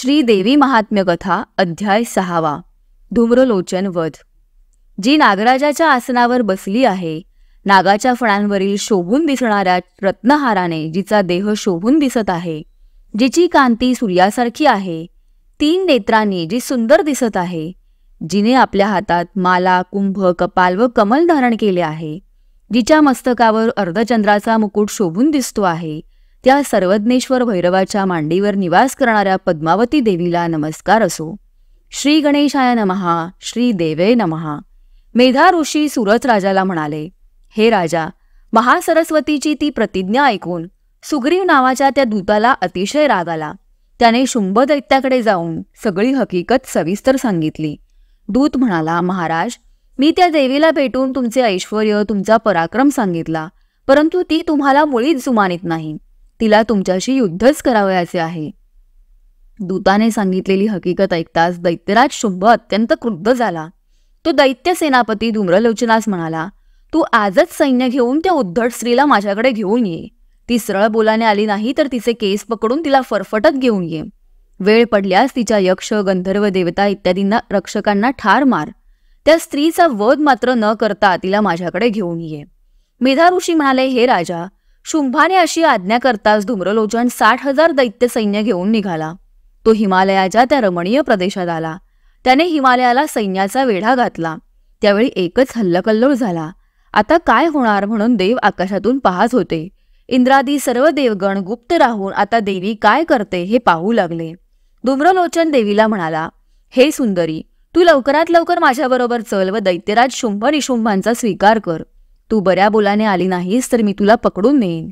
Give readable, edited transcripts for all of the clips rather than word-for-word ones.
श्रीदेवी महात्म्य कथा अध्याय 6 धूम्रलोचन वध। जी नागराजाच्या आसनावर बसली आहे, नागाच्या फणांवरील शोभून दिसणाऱ्या रत्नहाराने जिचा देह शोभून दिसत आहे, जिची कांती सूर्यासारखी आहे, 3 नेत्रांनी जी सुंदर दिसत आहे, जिने आपल्या हातात माला, कुंभ, कपाल व कमल धारण केले आहे, जिच्या मस्तकावर अर्धचंद्राचा मुकुट शोभून दिसतो आहे, त्या सर्वज्ञेश्वर भैरवाच्या मांडीवर निवास करणाऱ्या पद्मावती देवीला नमस्कार असो। श्री गणेशाय नमः, श्री देवे नमः। मेधा ऋषी सुरथ राजाला म्हणाले, हे राजा, महासरस्वतीची ती प्रतिज्ञा ऐकून सुग्रीव नावाच्या त्या दूताला अतिशय राग आला। त्याने शुंभ दैत्याकडे जाऊन सगळी हकीकत सविस्तर सांगितली। दूत म्हणाला, महाराज, मी त्या देवीला भेटून तुमचे ऐश्वर्य, तुमचा पराक्रम सांगितला, परंतु ती तुम्हाला मुळीच जुमानीत नाही। तिला तुमच्याशी युद्धच करावयाचे आहे। दूताने सांगितलेली हकीकत ऐकताच दैत्यराज शुंभ अत्यंत क्रुद्ध झाला। तो दैत्य सेनापती धूम्रलोचनास म्हणाला, तू आजच सैन्य घेऊन त्या उद्धट स्त्रीला माझ्याकडे घेऊन ये। ती सरळ बोलाने आली नाही तर तिचे केस पकडून तिला फरफटत घेऊन ये। वेळ पडल्यास तिच्या यक्ष, गंधर्व, देवता इत्यादींना रक्षकांना ठार मार। त्या स्त्रीचा वध मात्र न करता तिला माझ्याकडे घेऊन ये। मेधा ऋषी म्हणाले, हे राजा, शुंभाने अशी आज्ञा करताच धूम्रलोचन 60,000 दैत्य सैन्य घेऊन निघाला। तो हिमालयाच्या त्या रमणीय प्रदेशात आला। त्याने हिमालयाला सैन्याचा वेढा घातला। त्यावेळी एकच हल्लकल्लोळ झाला। आता काय होणार म्हणून देव आकाशातून पाहत होते। इंद्रादी सर्व देवगण गुप्त राहून आता देवी काय करते हे पाहू लागले। धूम्रलोचन देवीला म्हणाला, हे सुंदरी, तू लवकरात लवकर माझ्याबरोबर चल व दैत्यराज शुंभ निशुंभांचा स्वीकार कर। तू बऱ्या बोलाने आली नाहीस तर मी तुला पकडून नेईन।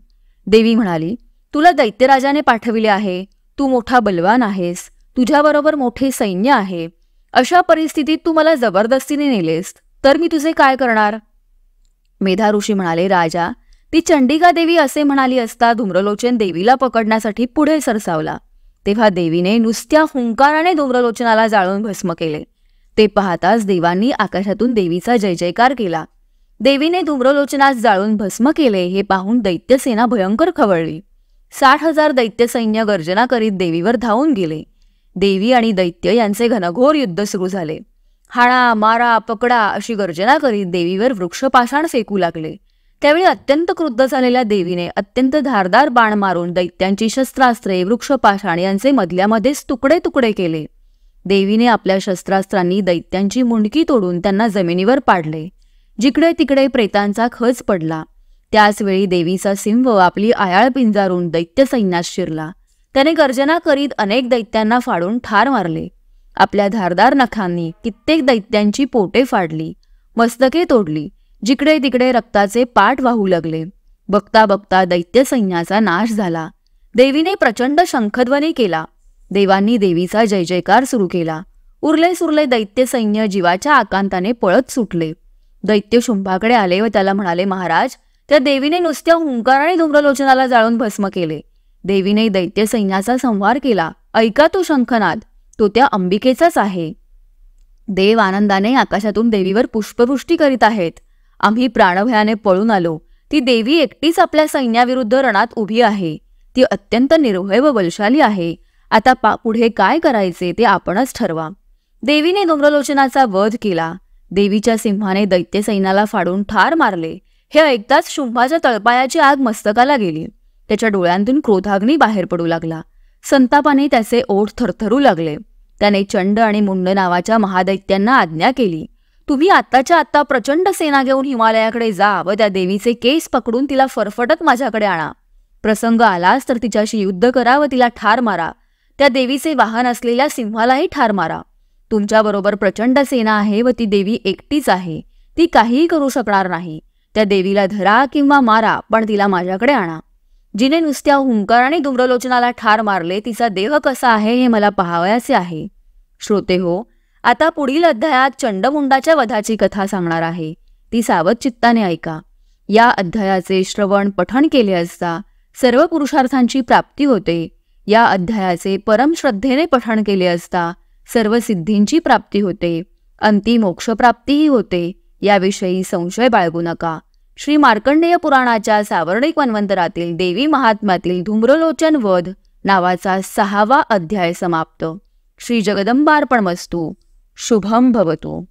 देवी म्हणाली, तुला दैत्यराजाने पाठविले आहे। तू मोठा बलवान आहेस, तुझ्याबरोबर मोठे सैन्य आहे। अशा परिस्थितीत तू मला जबरदस्तीने नेलेस तर मी तुझे काय करणार? मेधा ऋषी म्हणाले, राजा, ती चंडिका देवी असे म्हणाली असता धूम्रलोचन देवीला पकडण्यासाठी पुढे सरसावला। तेव्हा देवीने नुसत्या हुंकाराने धूम्रलोचनाला जाळून भस्म केले। ते पाहताच देवांनी आकाशातून देवीचा जय जयकार केला। देवीने धूम्रलोचनास जाळून भस्म केले हे पाहून दैत्यसेना भयंकर खवळली। 60,000 दैत्य सैन्य गर्जना करीत देवीवर धावून गेले। देवी आणि दैत्य यांचे घनघोर युद्ध सुरू झाले। हाणा, मारा, पकडा अशी गर्जना करीत देवीवर वृक्षपाषाण फेकू लागले। त्यावेळी अत्यंत क्रुद्ध झालेल्या देवीने अत्यंत धारदार बाण मारून दैत्यांची शस्त्रास्त्रे, वृक्षपाषाण यांचे मधल्यामध्येच तुकडे तुकडे केले। देवीने आपल्या शस्त्रास्त्रांनी दैत्यांची मुंडकी तोडून त्यांना जमिनीवर पाडले। जिकडे तिकडे प्रेतांचा खच पडला। त्याच वेळी देवीचा सिंह आपली आयाळ पिंजारून दैत्य सैन्यात शिरला। त्याने गर्जना करीत अनेक दैत्यांना फाडून ठार मारले। आपल्या धारदार नखांनी कित्येक दैत्यांची पोटे फाडली, मस्तके तोडली। जिकडे तिकडे रक्ताचे पाट वाहू लागले। बघता बघता दैत्य सैन्याचा नाश झाला। देवीने प्रचंड शंखध्वनी केला। देवांनी देवीचा जय जयकार सुरू केला। उरले सुरले दैत्य सैन्य जीवाच्या आकांताने पळत सुटले। दैत्य शुंभाकडे आले व त्याला म्हणाले, महाराज, त्या देवीने नुसत्या हुंकाराने धूम्रलोचनाला जाळून भस्म केले। देवीने दैत्य सैन्याचा संहार केला। ऐका तो शंखनाद, तो त्या अंबिकेचाच आहे। देव आनंदाने आकाशातून देवीवर पुष्पवृष्टी करीत आहेत। आम्ही प्राणभयाने पळून आलो। ती देवी एकटीच आपल्या सैन्याविरुद्ध रणात उभी आहे। ती अत्यंत निर्भय व बलशाली आहे। आता पुढे काय करायचे ते आपणच ठरवा। देवीने धूम्रलोचनाचा वध केला। देवीच्या सिंहाने दैत्य सैन्याला फाडून ठार मारले। हे ऐकताच शुंभाच्या तळपायाची आग मस्तकाला गेली। त्याच्या डोळ्यांतून क्रोधाग्नी बाहेर पडू लागला। संतापाने त्याचे ओठ थरथरू लागले। त्याने चंड आणि मुंड नावाच्या महादैत्यांना आज्ञा केली, तुम्ही आत्ताच्या आत्ता प्रचंड सेना घेऊन हिमालयाकडे जा व त्या देवीचे केस पकडून तिला फरफटत माझ्याकडे आणा। प्रसंग आलास तर तिच्याशी युद्ध करा व तिला ठार मारा। त्या देवीचे वाहन असलेल्या सिंहालाही ठार मारा। तुमच्याबरोबर प्रचंड सेना आहे व ती देवी एकटीच आहे। ती काहीही करू शकणार नाही। त्या देवीला धरा किंवा मारा, पण तिला माझ्याकडे आणा। जिने नुसत्या हुंकाराने धूम्रलोचनाला ठार मारले तिचा देह कसा आहे हे मला पाहावयाचे आहे। श्रोते हो, आता पुढील अध्यायात चंडमुंडाच्या वधाची कथा सांगणार आहे। ती सावध चित्ताने ऐका। या अध्यायाचे श्रवण पठण केले असता सर्व पुरुषार्थांची प्राप्ती होते। या अध्यायाचे परम श्रद्धेने पठण केले असता सर्व सिद्धींची प्राप्ती होते। अंती मोक्षप्राप्तीही होते। याविषयी संशय बाळगू नका। श्री मार्कंडेय पुराणाच्या सावर्णिक मन्वंतरातील देवी महात्म्यातील धूम्रलोचन वध नावाचा 6वा अध्याय समाप्त. श्री जगदंबार्पणमस्तु. शुभम भवतु.